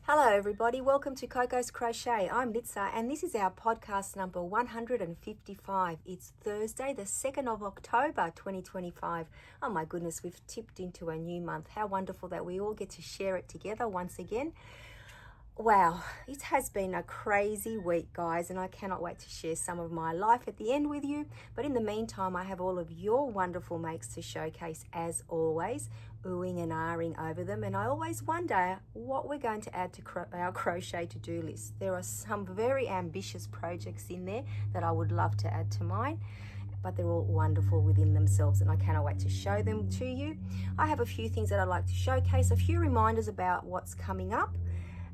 Hello everybody, welcome to Coco's Crochet. I'm Litsa and this is our podcast number 155. It's Thursday, the 2nd of October 2025. Oh my goodness, we've tipped into a new month. How wonderful that we all get to share it together once again. Wow, it has been a crazy week, guys, and I cannot wait to share some of my life at the end with you. But in the meantime, I have all of your wonderful makes to showcase as always, oohing and ahhing over them. And I always wonder what we're going to add to our crochet to-do list. There are some very ambitious projects in there that I would love to add to mine, but they're all wonderful within themselves and I cannot wait to show them to you. I have a few things that I'd like to showcase, a few reminders about what's coming up.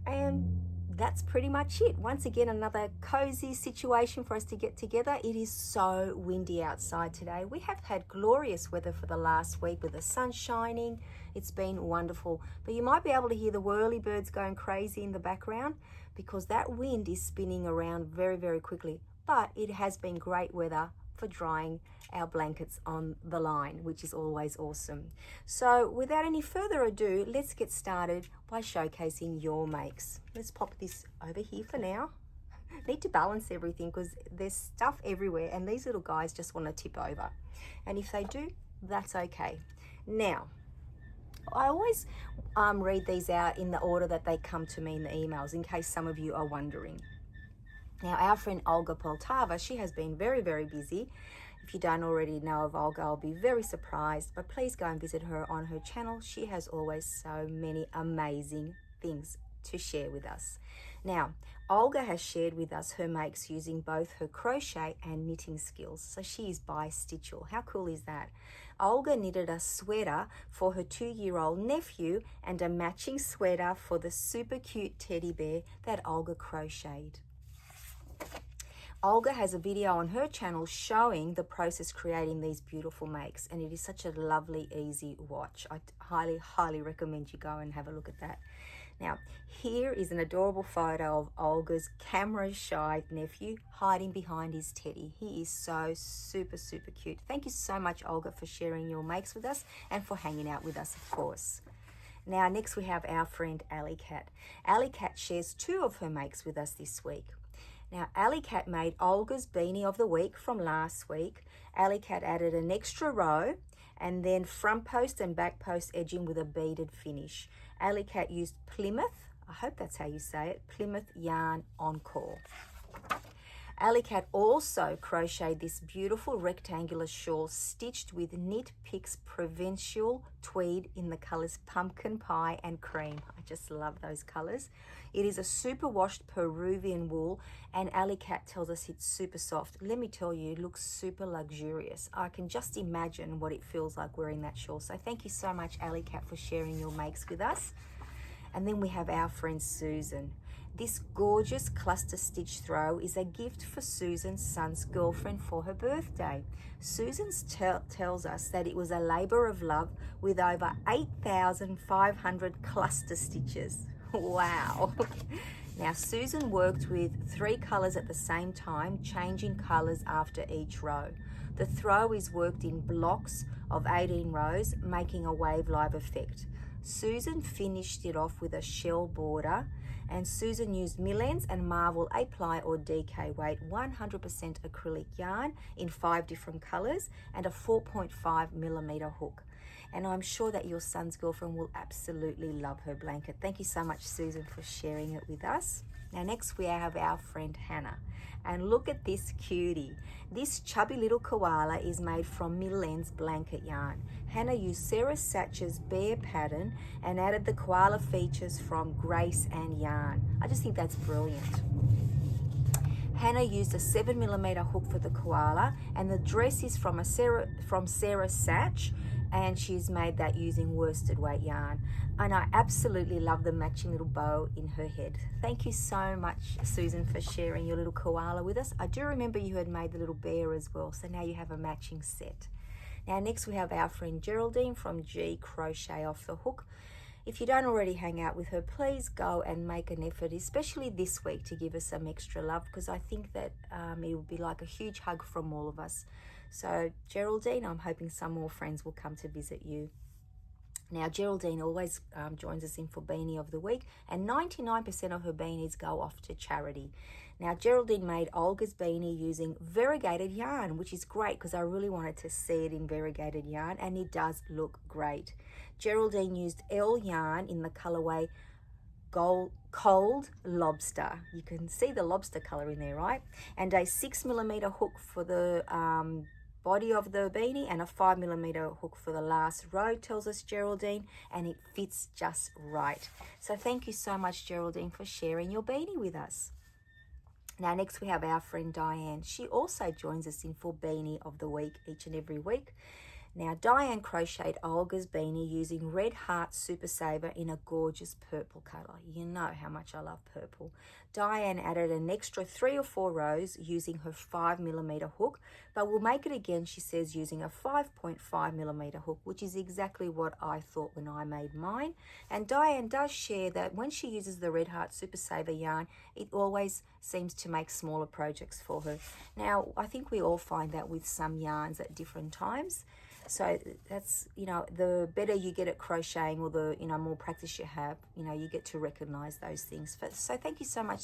And that's pretty much it. Once again, another cozy situation for us to get together. It is so windy outside today. We have had glorious weather for the last week with the sun shining. It's been wonderful. But you might be able to hear the whirlybirds going crazy in the background because that wind is spinning around very, very quickly. But it has been great weather for drying our blankets on the line, which is always awesome. So without any further ado, let's get started by showcasing your makes. Let's pop this over here for now. Need to balance everything because there's stuff everywhere and these little guys just want to tip over. And if they do, that's okay. Now, I always read these out in the order that they come to me in the emails in case some of you are wondering. Now, our friend Olga Poltava, she has been very, very busy. If you don't already know of Olga, I'll be very surprised, but please go and visit her on her channel. She has always so many amazing things to share with us. Now, Olga has shared with us her makes using both her crochet and knitting skills. So she is bi-stitchal. How cool is that? Olga knitted a sweater for her 2-year-old nephew and a matching sweater for the super cute teddy bear that Olga crocheted. Olga has a video on her channel showing the process creating these beautiful makes, and it is such a lovely, easy watch. I highly recommend you go and have a look at that. Now, here is an adorable photo of Olga's camera-shy nephew hiding behind his teddy. He is so super cute. Thank you so much, Olga, for sharing your makes with us and for hanging out with us, of course. Now, next we have our friend Alley Cat. Alley Cat shares 2 of her makes with us this week. Now, Alley Cat made Olga's beanie of the week from last week. Alley Cat added an extra row and then front post and back post edging with a beaded finish. Alley Cat used Plymouth, I hope that's how you say it, Plymouth Yarn Encore. Alley Cat also crocheted this beautiful rectangular shawl stitched with Knit Picks Provincial Tweed in the colors pumpkin pie and cream. I just love those colors. It is a super washed Peruvian wool and Alley Cat tells us it's super soft. Let me tell you, it looks super luxurious. I can just imagine what it feels like wearing that shawl. So thank you so much, Alley Cat, for sharing your makes with us. And then we have our friend Susan. This gorgeous cluster stitch throw is a gift for Susan's son's girlfriend for her birthday. Susan tells us that it was a labor of love with over 8,500 cluster stitches. Wow. Now, Susan worked with 3 colors at the same time, changing colors after each row. The throw is worked in blocks of 18 rows, making a wave live effect. Susan finished it off with a shell border, and Susan used Millens and Marvel A-ply or DK weight 100% acrylic yarn in 5 different colors and a 4.5mm hook. And I'm sure that your son's girlfriend will absolutely love her blanket. Thank you so much, Susan, for sharing it with us. Now, next we have our friend Hannah. And look at this cutie. This chubby little koala is made from Millens blanket yarn. Hannah used Sarah Satcher's bear pattern and added the koala features from Grace and Yarn. I just think that's brilliant. Hannah used a 7mm hook for the koala, and the dress is from Sarah Satch, and she's made that using worsted weight yarn. And I absolutely love the matching little bow in her head. Thank you so much, Susan, for sharing your little koala with us. I do remember you had made the little bear as well, so now you have a matching set. Now, next we have our friend Geraldine from G Crochet Off the Hook. If you don't already hang out with her, please go and make an effort, especially this week, to give us some extra love, because I think that it will be like a huge hug from all of us. So Geraldine, I'm hoping some more friends will come to visit you. Now, Geraldine always joins us in for Beanie of the Week, and 99% of her beanies go off to charity. Now, Geraldine made Olga's beanie using variegated yarn, which is great because I really wanted to see it in variegated yarn, and it does look great. Geraldine used L yarn in the colorway Cold Lobster. You can see the lobster color in there, right? And a 6mm hook for the body of the beanie and a 5mm hook for the last row, tells us Geraldine, and it fits just right. So thank you so much, Geraldine, for sharing your beanie with us. Now next we have our friend Diane. She also joins us in for Beanie of the Week each and every week. Now Diane crocheted Olga's beanie using Red Heart Super Saver in a gorgeous purple colour. You know how much I love purple. Diane added an extra 3 or 4 rows using her 5mm hook, but we'll make it again, she says, using a 5.5mm hook, which is exactly what I thought when I made mine. And Diane does share that when she uses the Red Heart Super Saver yarn, it always seems to make smaller projects for her. Now, I think we all find that with some yarns at different times. So that's, you know, the better you get at crocheting, or the, you know, more practice you have, you know, you get to recognize those things. So thank you so much,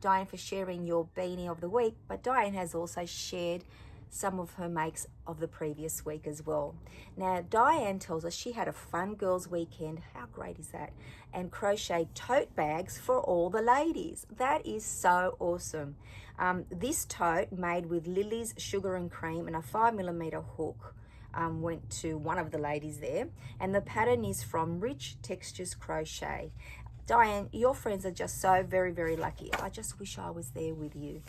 Diane, for sharing your Beanie of the Week. But Diane has also shared some of her makes of the previous week as well. Now, Diane tells us she had a fun girls' weekend. How great is that? And crocheted tote bags for all the ladies. That is so awesome. This tote, made with Lily's Sugar and Cream and a 5mm hook, went to one of the ladies there, and the pattern is from Rich Textures Crochet. Diane, your friends are just so very, very lucky. I just wish I was there with you.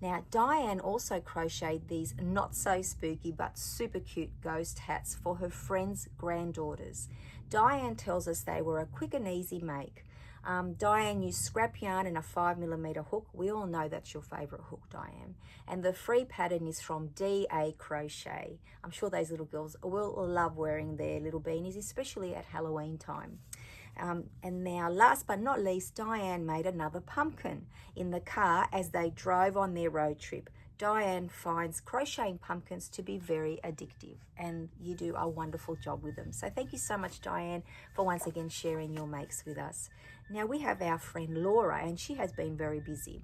Now, Diane also crocheted these not so spooky but super cute ghost hats for her friends' granddaughters. Diane tells us they were a quick and easy make. Diane used scrap yarn and a 5mm hook. We all know that's your favorite hook, Diane. And the free pattern is from DA Crochet. I'm sure those little girls will love wearing their little beanies, especially at Halloween time. And now, last but not least, Diane made another pumpkin in the car as they drove on their road trip. Diane finds crocheting pumpkins to be very addictive, and you do a wonderful job with them. So thank you so much, Diane, for once again sharing your makes with us. Now we have our friend Laura, and she has been very busy.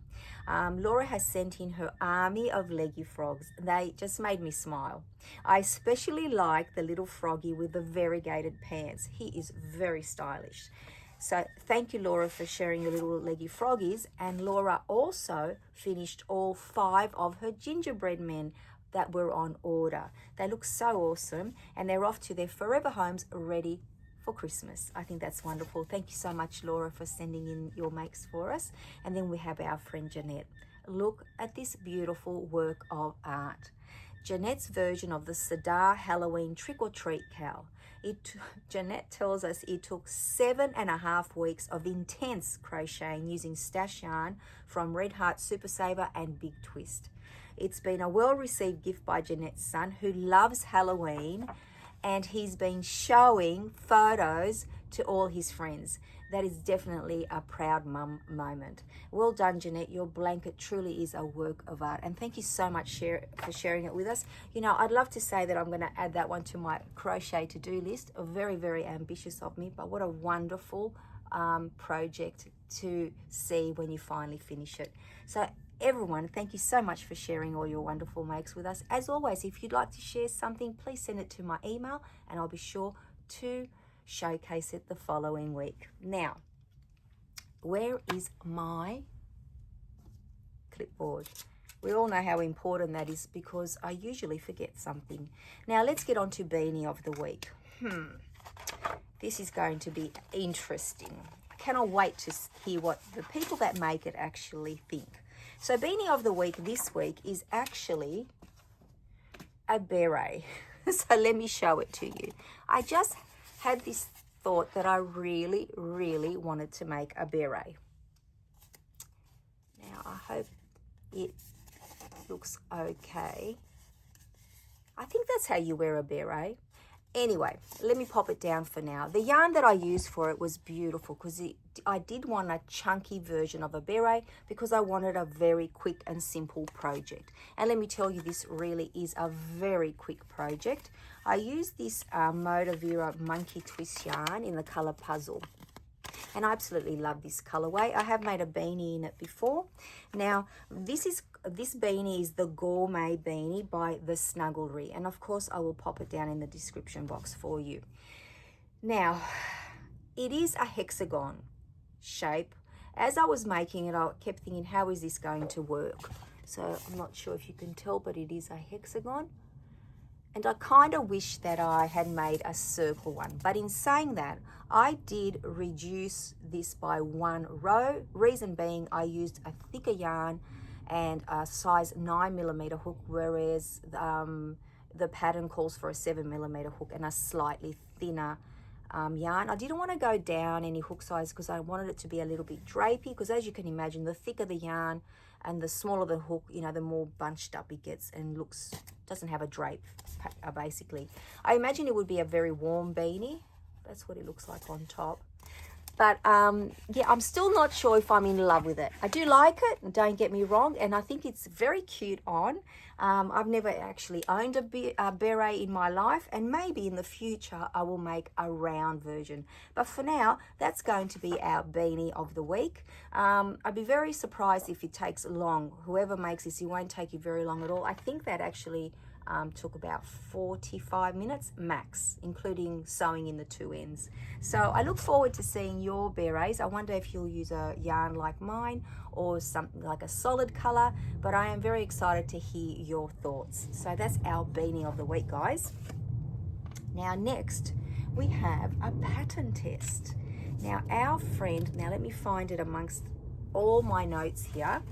Laura has sent in her army of leggy frogs. They just made me smile. I especially like the little froggy with the variegated pants. He is very stylish. So thank you, Laura, for sharing your little leggy froggies. And Laura also finished all 5 of her gingerbread men that were on order. They look so awesome, and they're off to their forever homes ready for Christmas. I think that's wonderful. Thank you so much, Laura, for sending in your makes for us. And then we have our friend Jeanette. Look at this beautiful work of art. Jeanette's version of the Sadar Halloween trick-or-treat cow. Jeanette tells us it took 7.5 weeks of intense crocheting using stash yarn from Red Heart Super Saver and Big Twist. It's been a well-received gift by Jeanette's son, who loves Halloween, and he's been showing photos to all his friends. That is definitely a proud mum moment. Well done, Jeanette. Your blanket truly is a work of art. And thank you so much for sharing it with us. You know, I'd love to say that I'm going to add that one to my crochet to-do list. Very, very ambitious of me, but what a wonderful project to see when you finally finish it. So everyone, thank you so much for sharing all your wonderful makes with us. As always, if you'd like to share something, please send it to my email, and I'll be sure to showcase it the following week. Now, where is my clipboard? We all know how important that is because I usually forget something. Now, let's get on to Beanie of the Week. This is going to be interesting. I cannot wait to hear what the people that make it actually think. So Beanie of the Week this week is actually a beret. So let me show it to you. I just had this thought that I really, really wanted to make a beret. Now, I hope it looks okay. I think that's how you wear a beret. Anyway, let me pop it down for now. The yarn that I used for it was beautiful because I did want a chunky version of a beret because I wanted a very quick and simple project. And let me tell you, this really is a very quick project. I used this Motivera Monkey Twist yarn in the color Puzzle. And I absolutely love this colorway. I have made a beanie in it before. Now, this beanie is the Gourmet beanie by the Snugglery. And of course, I will pop it down in the description box for you. Now, it is a hexagon shape. As I was making it, I kept thinking, how is this going to work? So I'm not sure if you can tell, but it is a hexagon. And I kind of wish that I had made a circle one. But in saying that, I did reduce this by 1 row. Reason being, I used a thicker yarn and a size 9mm hook, whereas the pattern calls for a 7mm hook and a slightly thinner yarn. I didn't want to go down any hook size because I wanted it to be a little bit drapey, because as you can imagine, the thicker the yarn and the smaller the hook, you know, the more bunched up it gets and doesn't have a drape, basically. I imagine it would be a very warm beanie. That's what it looks like on top. But yeah, I'm still not sure if I'm in love with it. I do like it, don't get me wrong, and I think it's very cute on. I've never actually owned a beret in my life, and maybe in the future I will make a round version. But for now, that's going to be our beanie of the week. I'd be very surprised if it takes long. Whoever makes this, it won't take you very long at all. I think that actually took about 45 minutes max, including sewing in the 2 ends. So I look forward to seeing your berets. I wonder if you'll use a yarn like mine or something like a solid color, but I am very excited to hear your thoughts. So that's our beanie of the week, guys. Now next we have a pattern test. Now our friend, now let me find it amongst all my notes here.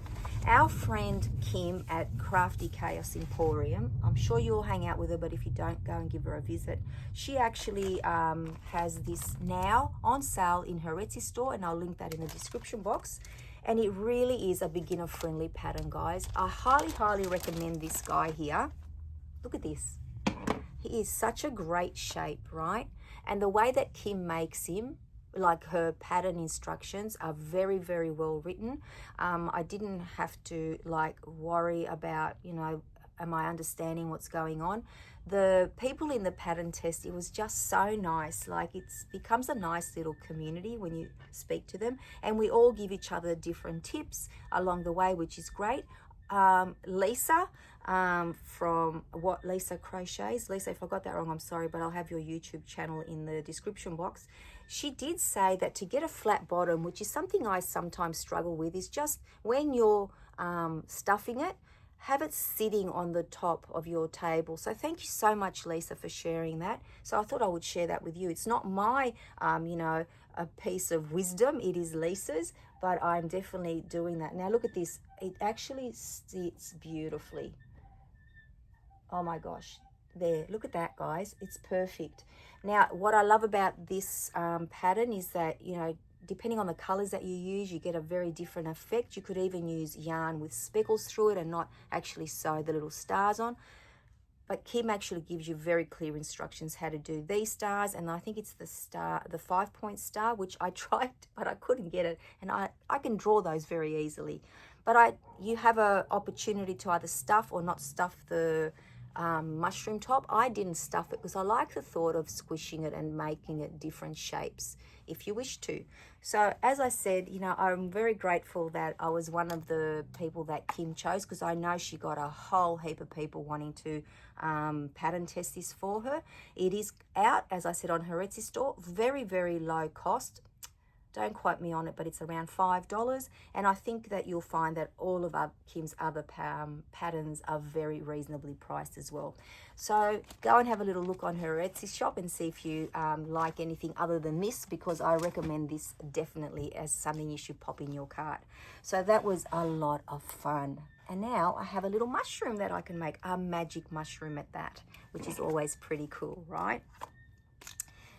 Our friend Kim at Crafty Chaos Emporium, I'm sure you'll hang out with her, but if you don't, go and give her a visit. She actually has this now on sale in her Etsy store, and I'll link that in the description box. And it really is a beginner-friendly pattern, guys. I highly recommend this guy here. Look at this. He is such a great shape, right? And the way that Kim makes him, like her pattern instructions are very well written. I didn't have to like worry about, you know, am I understanding what's going on? The people in the pattern test, it was just so nice. Like it becomes a nice little community when you speak to them, and we all give each other different tips along the way, which is great. Lisa from Lisa Crochets. Lisa, if I got that wrong, I'm sorry, but I'll have your YouTube channel in the description box. She did say that to get a flat bottom, which is something I sometimes struggle with, is just when you're stuffing it, have it sitting on the top of your table. So thank you so much, Lisa, for sharing that. So I thought I would share that with you. It's not my, you know, a piece of wisdom. It is Lisa's, but I'm definitely doing that. Now look at this. It actually sits beautifully. Oh my gosh. There, look at that, guys. It's perfect. Now, what I love about this pattern is that, you know, depending on the colors that you use, you get a very different effect. You could even use yarn with speckles through it and not actually sew the little stars on. But Kim actually gives you very clear instructions how to do these stars, and I think it's the 5-point star, which I tried, but I couldn't get it, and I can draw those very easily. But you have an opportunity to either stuff or not stuff the mushroom top. I didn't stuff it because I like the thought of squishing it and making it different shapes if you wish to. So as I said, you know, I'm very grateful that I was one of the people that Kim chose, because I know she got a whole heap of people wanting to pattern test this for her. It is out, as I said, on her Etsy store, very low cost. Don't quote me on it, but it's around $5. And I think that you'll find that all of Kim's other patterns are very reasonably priced as well. So go and have a little look on her Etsy shop and see if you like anything other than this, because I recommend this definitely as something you should pop in your cart. So that was a lot of fun. And now I have a little mushroom that I can make, a magic mushroom at that, which is always pretty cool, right?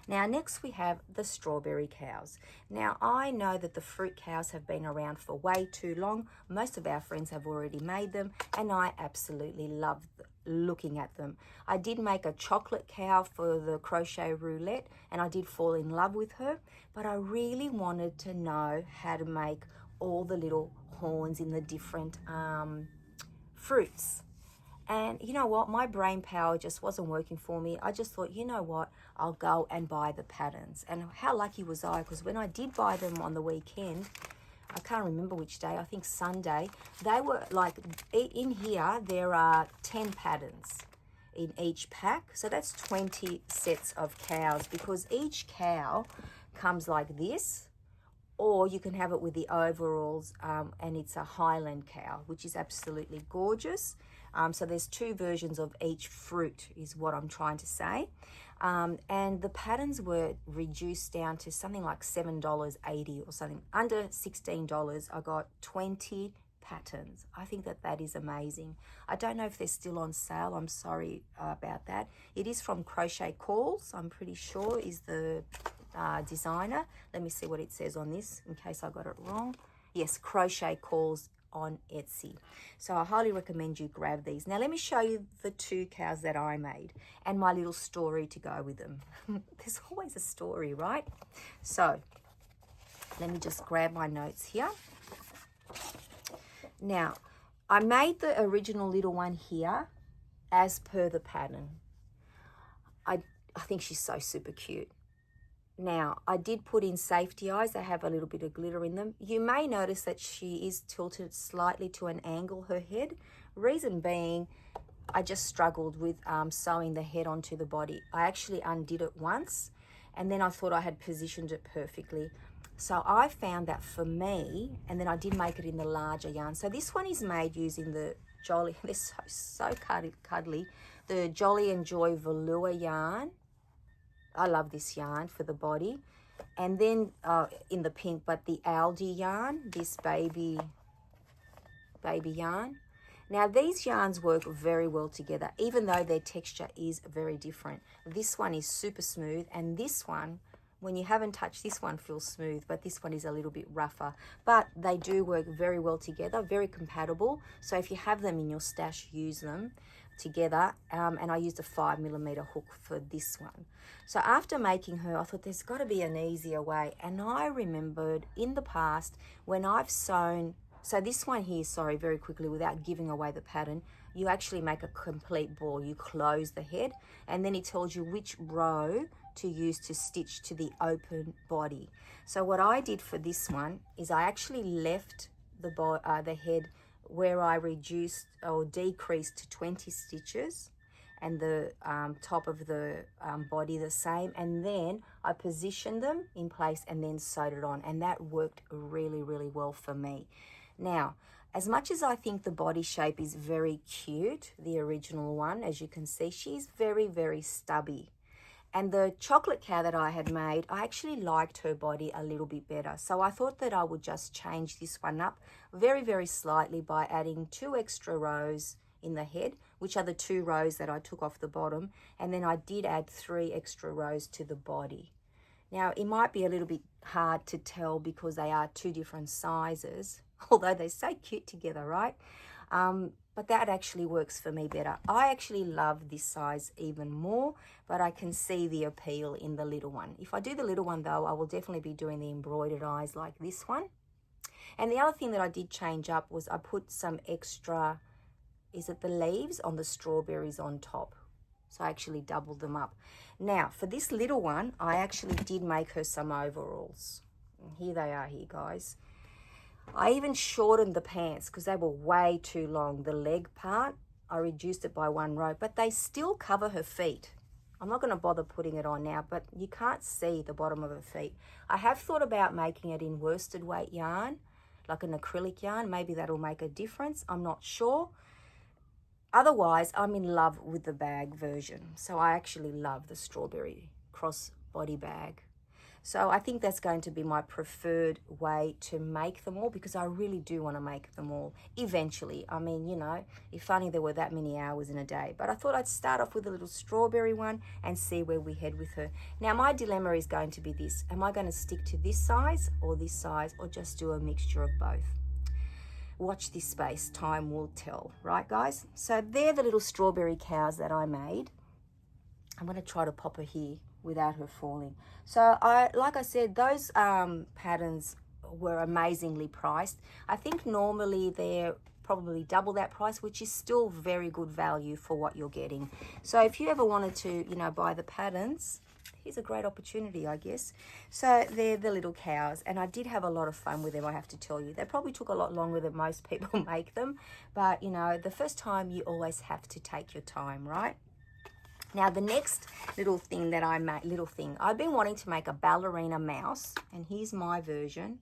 Now, next we have the strawberry cows. Now, I know that the fruit cows have been around for way too long. Most of our friends have already made them, and I absolutely love looking at them. I did make a chocolate cow for the crochet roulette, and I did fall in love with her, but I really wanted to know how to make all the little horns in the different fruits. And you know what, my brain power just wasn't working for me. I just thought, you know what, I'll go and buy the patterns. And how lucky was I, because when I did buy them on the weekend, I can't remember which day, I think Sunday, they were like, in here there are 10 patterns in each pack, so that's 20 sets of cows, because each cow comes like this, or you can have it with the overalls, and it's a Highland cow, which is absolutely gorgeous. So there's 2 versions of each fruit is what I'm trying to say. And the patterns were reduced down to something like $7.80 or something. Under $16, I got 20 patterns. I think that that is amazing. I don't know if they're still on sale. I'm sorry about that. It is from Crochet Calls, I'm pretty sure, is the designer. Let me see what it says on this in case I got it wrong. Yes, Crochet Calls on Etsy. So I highly recommend you grab these. Now let me show you the 2 cows that I made and my little story to go with them. There's always a story, right? So let me just grab my notes here. Now I made the original little one here as per the pattern. I think she's so super cute. Now, I did put in safety eyes. They have a little bit of glitter in them. You may notice that she is tilted slightly to an angle, her head. Reason being, I just struggled with sewing the head onto the body. I actually undid it once, and then I thought I had positioned it perfectly. So I found that for me, and then I did make it in the larger yarn. So this one is made using the Jolly, they're so cuddly, the Jolly and Joy velour yarn. I love this yarn for the body. And then in the pink, but the Aldi yarn, this baby yarn. Now these yarns work very well together, even though their texture is very different. This one is super smooth, and this one, when you haven't touched this one, feels smooth, but this one is a little bit rougher. But they do work very well together, very compatible. So if you have them in your stash, use them together. And I used a 5mm hook for this one. So after making her, I thought there's got to be an easier way. And I remembered in the past when I've sewn, so this one here, sorry, very quickly, without giving away the pattern, you actually make a complete ball. You close the head, and then it tells you which row to use to stitch to the open body. So what I did for this one is I actually left the head where I reduced or decreased to 20 stitches, and the top of the body the same, and then I positioned them in place and then sewed it on, and that worked really, really well for me. Now, as much as I think the body shape is very cute, the original one, as you can see, she's very, very stubby. And the chocolate cow that I had made, I actually liked her body a little bit better. So I thought that I would just change this one up very, very slightly by adding 2 extra rows in the head, which are the 2 rows that I took off the bottom. And then I did add 3 extra rows to the body. Now, it might be a little bit hard to tell because they are 2 different sizes, although they're so cute together, right? But that actually works for me better. I actually love this size even more, but I can see the appeal in the little one. If I do the little one though, I will definitely be doing the embroidered eyes like this one. And the other thing that I did change up was I put some extra, is it the leaves on the strawberries on top? So I actually doubled them up. Now for this little one, I actually did make her some overalls. And here they are here, guys. I even shortened the pants because they were way too long. The leg part, I reduced it by 1 row, but they still cover her feet. I'm not going to bother putting it on now, but you can't see the bottom of her feet. I have thought about making it in worsted weight yarn, like an acrylic yarn. Maybe that'll make a difference. I'm not sure. Otherwise, I'm in love with the bag version. So I actually love the strawberry crossbody bag. So I think that's going to be my preferred way to make them all, because I really do want to make them all eventually. I mean, you know, if only there were that many hours in a day. But I thought I'd start off with a little strawberry one and see where we head with her. Now, my dilemma is going to be this. Am I going to stick to this size, or just do a mixture of both? watch this space, time will tell, right guys? So they're the little strawberry cows that I made. I'm going to try to pop her here without her falling. So like I said, those patterns were amazingly priced. I think normally they're probably double that price, which is still very good value for what you're getting. So if you ever wanted to, you know, buy the patterns, here's a great opportunity, I guess. So they're the little cows, and I did have a lot of fun with them, I have to tell you. They probably took a lot longer than most people make them, but you know, the first time you always have to take your time, right? Now the next little thing that I made, I've been wanting to make a ballerina mouse, and here's my version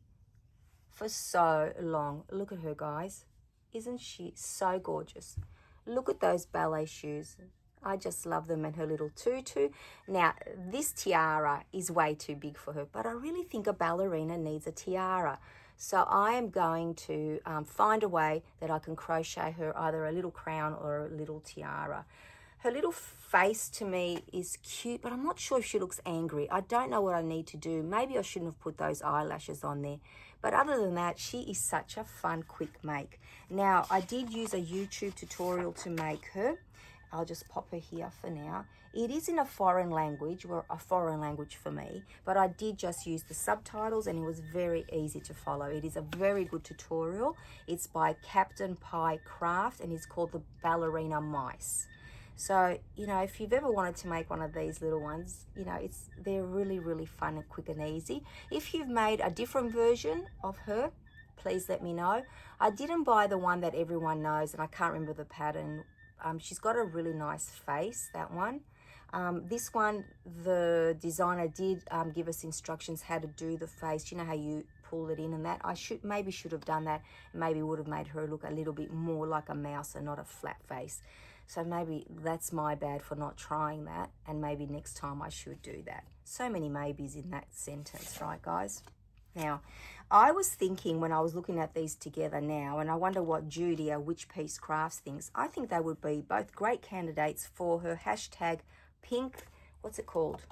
for so long. Look at her, guys. Isn't she so gorgeous? Look at those ballet shoes. I just love them, and her little tutu. Now, this tiara is way too big for her, but I really think a ballerina needs a tiara. So I am going to find a way that I can crochet her either a little crown or a little tiara. Her little face to me is cute, but I'm not sure if she looks angry. I don't know what I need to do. Maybe I shouldn't have put those eyelashes on there. But other than that, she is such a fun, quick make. Now, I did use a YouTube tutorial to make her. I'll just pop her here for now. It is in a foreign language, or a foreign language for me, but I did just use the subtitles, and it was very easy to follow. It is a very good tutorial. It's by Captain Pie Craft, and it's called the Ballerina Mice. So, you know, if you've ever wanted to make one of these little ones, you know, they're really, really fun and quick and easy. If you've made a different version of her, please let me know. I didn't buy the one that everyone knows, and I can't remember the pattern. She's got a really nice face, that one. This one, the designer did give us instructions how to do the face. You know how you pull it in and that? I maybe should have done that. Maybe would have made her look a little bit more like a mouse and not a flat face. So maybe that's my bad for not trying that, and maybe next time I should do that. So many maybes in that sentence, right guys? Now, I was thinking when I was looking at these together now, and I wonder what Judy, our Witch Piece Crafts, thinks. I think they would be both great candidates for her hashtag pink, what's it called?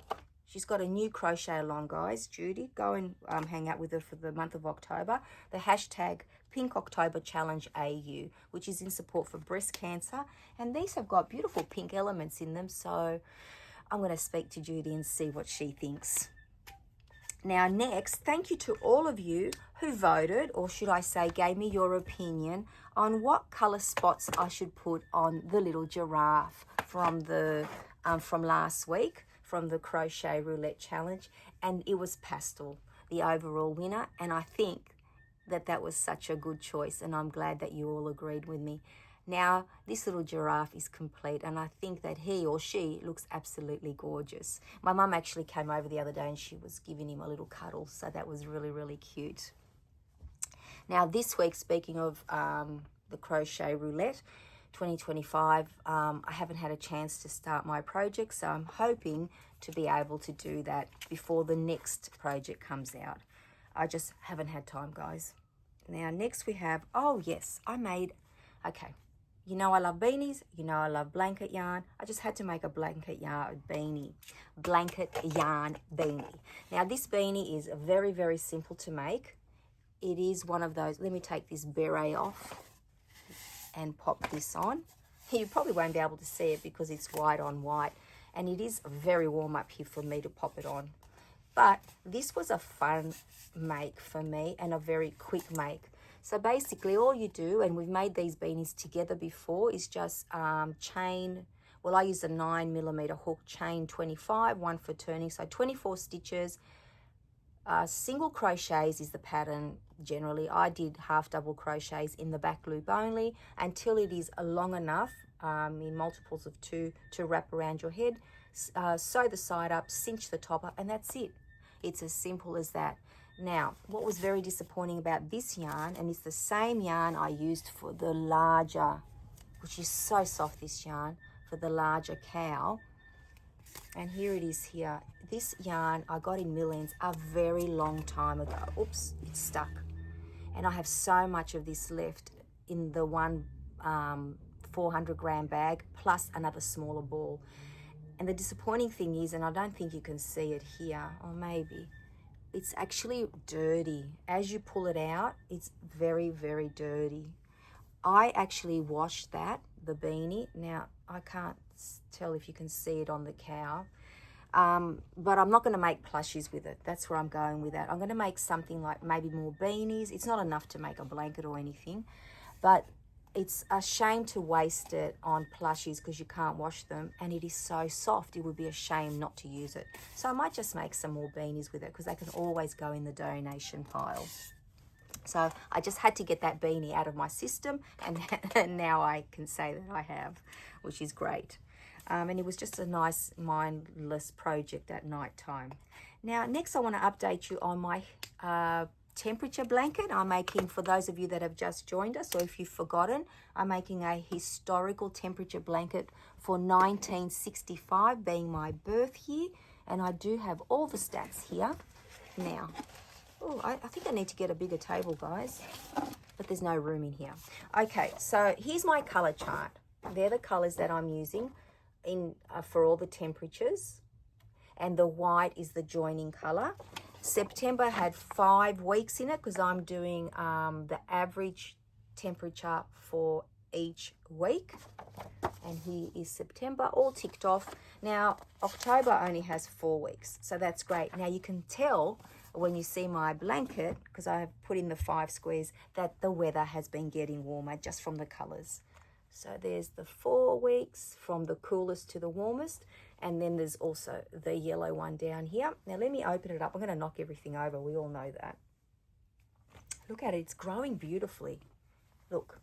She's got a new crochet along, guys, Judy. Go and hang out with her for the month of October. The hashtag Pink October Challenge AU, which is in support for breast cancer. And these have got beautiful pink elements in them. So I'm going to speak to Judy and see what she thinks. Now, next, thank you to all of you who voted, or should I say gave me your opinion on what color spots I should put on the little giraffe from the from last week, from the Crochet Roulette Challenge. And it was pastel, the overall winner. And I think that was such a good choice, and I'm glad that you all agreed with me. Now, this little giraffe is complete, and I think that he or she looks absolutely gorgeous. My mum actually came over the other day, and she was giving him a little cuddle, so that was really, really cute. Now, this week, speaking of the Crochet Roulette 2025, I haven't had a chance to start my project, so I'm hoping to be able to do that before the next project comes out. I just haven't had time, guys. Now, next we have, oh yes, okay. You know I love beanies. You know I love blanket yarn. I just had to make a blanket yarn beanie. Now, this beanie is very, very simple to make. It is one of those, let me take this beret off and pop this on. You probably won't be able to see it because it's white on white, and it is very warm up here for me to pop it on. But this was a fun make for me, and a very quick make. So basically all you do, and we've made these beanies together before, is just chain, well, I used a 9mm hook, chain 25, one for turning, so 24 stitches. Single crochets is the pattern generally. I did half double crochets in the back loop only until it is long enough in multiples of 2 to wrap around your head. Sew the side up, cinch the top up, and that's it. It's as simple as that. Now, what was very disappointing about this yarn, and it's the same yarn I used for the larger, which is so soft, this yarn, for the larger cow. And here it is here. This yarn I got in Millions a very long time ago. Oops, it's stuck. And I have so much of this left in the one 400-gram bag, plus another smaller ball. And the disappointing thing is, and I don't think you can see it here, or maybe, it's actually dirty. As you pull it out, it's very, very dirty. I actually washed that, the beanie. Now, I can't tell if you can see it on the cow. But I'm not going to make plushies with it. That's where I'm going with that. I'm going to make something like maybe more beanies. It's not enough to make a blanket or anything, but it's a shame to waste it on plushies because you can't wash them, and it is so soft. It would be a shame not to use it. So I might just make some more beanies with it because they can always go in the donation pile. So I just had to get that beanie out of my system, and now I can say that I have, which is great. And it was just a nice mindless project at night time. Now, next I want to update you on my temperature blanket. I'm making, for those of you that have just joined us, or if you've forgotten, I'm making a historical temperature blanket for 1965, being my birth year. And I do have all the stats here now. Oh, I think I need to get a bigger table, guys, but there's no room in here. Okay, so here's my color chart. They're the colors that I'm using in for all the temperatures, and the white is the joining color. September had 5 weeks in it because I'm doing the average temperature for each week. And here is September, all ticked off. Now, October only has 4 weeks, so that's great. Now, you can tell when you see my blanket, because I have put in the 5 squares, that the weather has been getting warmer just from the colors. So there's the 4 weeks from the coolest to the warmest. And then there's also the yellow one down here. Now, let me open it up. I'm going to knock everything over. We all know that. Look at it. It's growing beautifully. Look.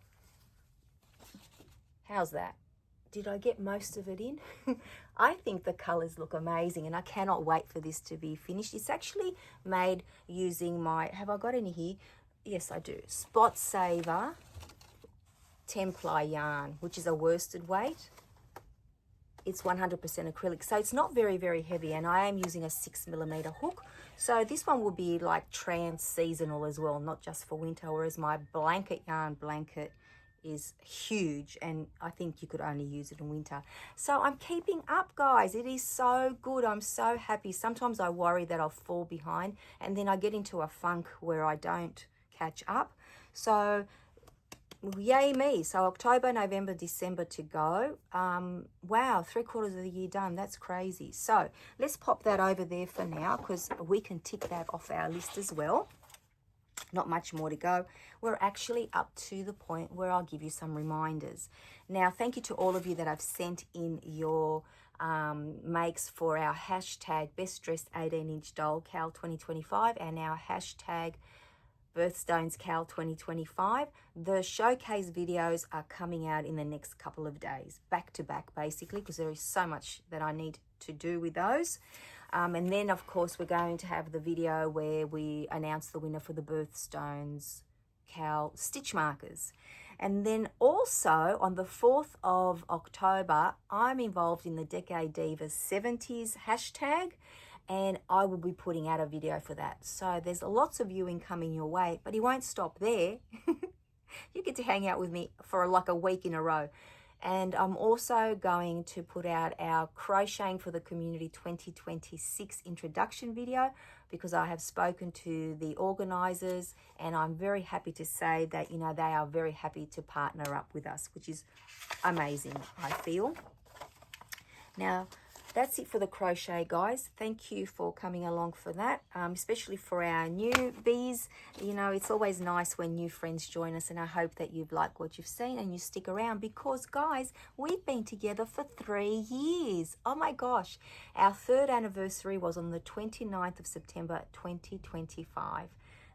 How's that? Did I get most of it in? I think the colors look amazing, and I cannot wait for this to be finished. It's actually made using my, have I got any here? Yes, I do. Spot Saver Templar yarn, which is a worsted weight. It's 100% acrylic, so it's not very, very heavy, and I am using a 6mm hook. So this one will be like trans-seasonal as well, not just for winter, whereas my blanket yarn blanket is huge, and I think you could only use it in winter. So I'm keeping up, guys. It is so good. I'm so happy. Sometimes I worry that I'll fall behind, and then I get into a funk where I don't catch up. So yay me. So October, November, December to go. Wow, 3/4 of the year done. That's crazy. So let's pop that over there for now, because we can tick that off our list as well. Not much more to go. We're actually up to the point where I'll give you some reminders. Now, thank you to all of you that have sent in your makes for our hashtag Best Dressed 18-inch Doll Cal 2025 and our hashtag Birthstones Cal 2025. The showcase videos are coming out in the next couple of days, back to back basically, because there is so much that I need to do with those. And then, of course, we're going to have the video where we announce the winner for the Birthstones Cal stitch markers. And then also on the 4th of October, I'm involved in the Decade Divas 70s hashtag, and I will be putting out a video for that. So there's lots of viewing coming your way, but it won't stop there. You get to hang out with me for like a week in a row. And I'm also going to put out our Crocheting for the Community 2026 introduction video, because I have spoken to the organisers, and I'm very happy to say that, you know, they are very happy to partner up with us, which is amazing, I feel. Now, that's it for the crochet, guys. Thank you for coming along for that, especially for our newbies. You know, it's always nice when new friends join us, and I hope that you've liked what you've seen and you stick around, because, guys, we've been together for 3 years. Oh, my gosh. Our 3rd anniversary was on the 29th of September 2025.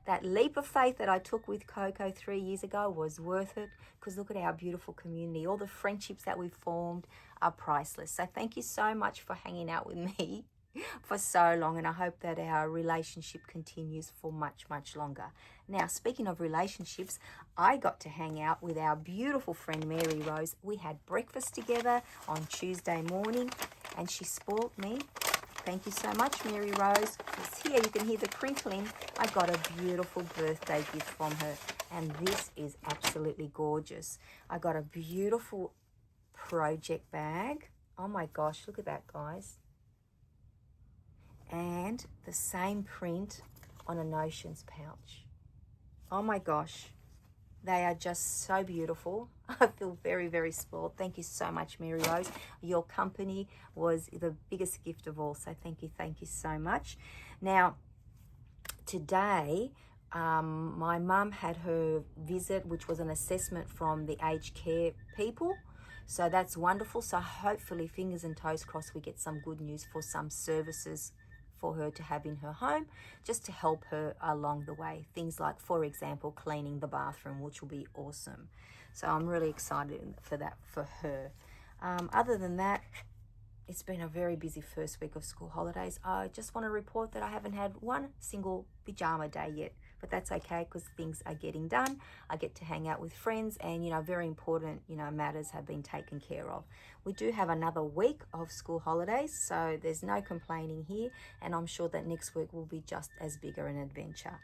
That leap of faith that I took with Coco 3 years ago was worth it, because look at our beautiful community. All the friendships that we've formed are priceless. So thank you so much for hanging out with me for so long, and I hope that our relationship continues for much, much longer. Now, speaking of relationships, I got to hang out with our beautiful friend Mary Rose. We had breakfast together on Tuesday morning, and she spoilt me. Thank you so much, Mary Rose. It's here, you can hear the crinkling. I got a beautiful birthday gift from her, and this is absolutely gorgeous. I got a beautiful project bag. Oh my gosh, look at that, guys. And the same print on a Notions pouch. Oh my gosh. They are just so beautiful. I feel very, very spoiled. Thank you so much, Mary Rose. Your company was the biggest gift of all. So thank you so much. Now, today, my mum had her visit, which was an assessment from the aged care people. So that's wonderful. So hopefully, fingers and toes crossed, we get some good news for some services for her to have in her home, just to help her along the way. Things like, for example, cleaning the bathroom, which will be awesome. So I'm really excited for that for her. Other than that, it's been a very busy first week of school holidays. I just want to report that I haven't had one single pajama day yet, but that's okay because things are getting done. I get to hang out with friends, and very important matters have been taken care of. We do have another week of school holidays, so there's no complaining here, and I'm sure that next week will be just as big an adventure.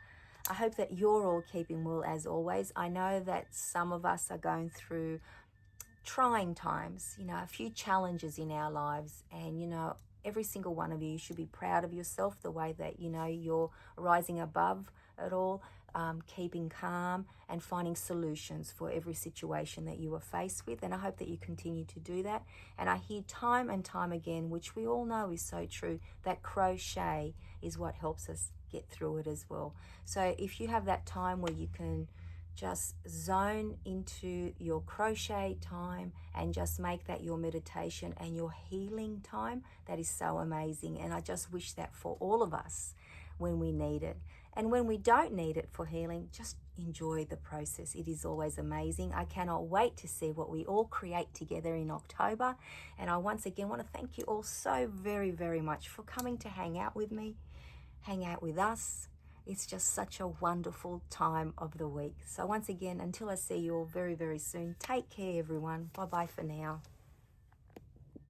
I hope that you're all keeping well as always. I know that some of us are going through trying times, a few challenges in our lives, and every single one of you should be proud of yourself, the way that you're rising above it all, keeping calm and finding solutions for every situation that you are faced with. And I hope that you continue to do that. And I hear time and time again, which we all know is so true, that crochet is what helps us get through it as well. So if you have that time where you can just zone into your crochet time and just make that your meditation and your healing time, that is so amazing. And I just wish that for all of us when we need it. And when we don't need it for healing, just enjoy the process. It is always amazing. I cannot wait to see what we all create together in October. And I once again want to thank you all so very, very much for coming to hang out with me, hang out with us. It's just such a wonderful time of the week. So once again, until I see you all very, very soon, take care, everyone. Bye-bye for now.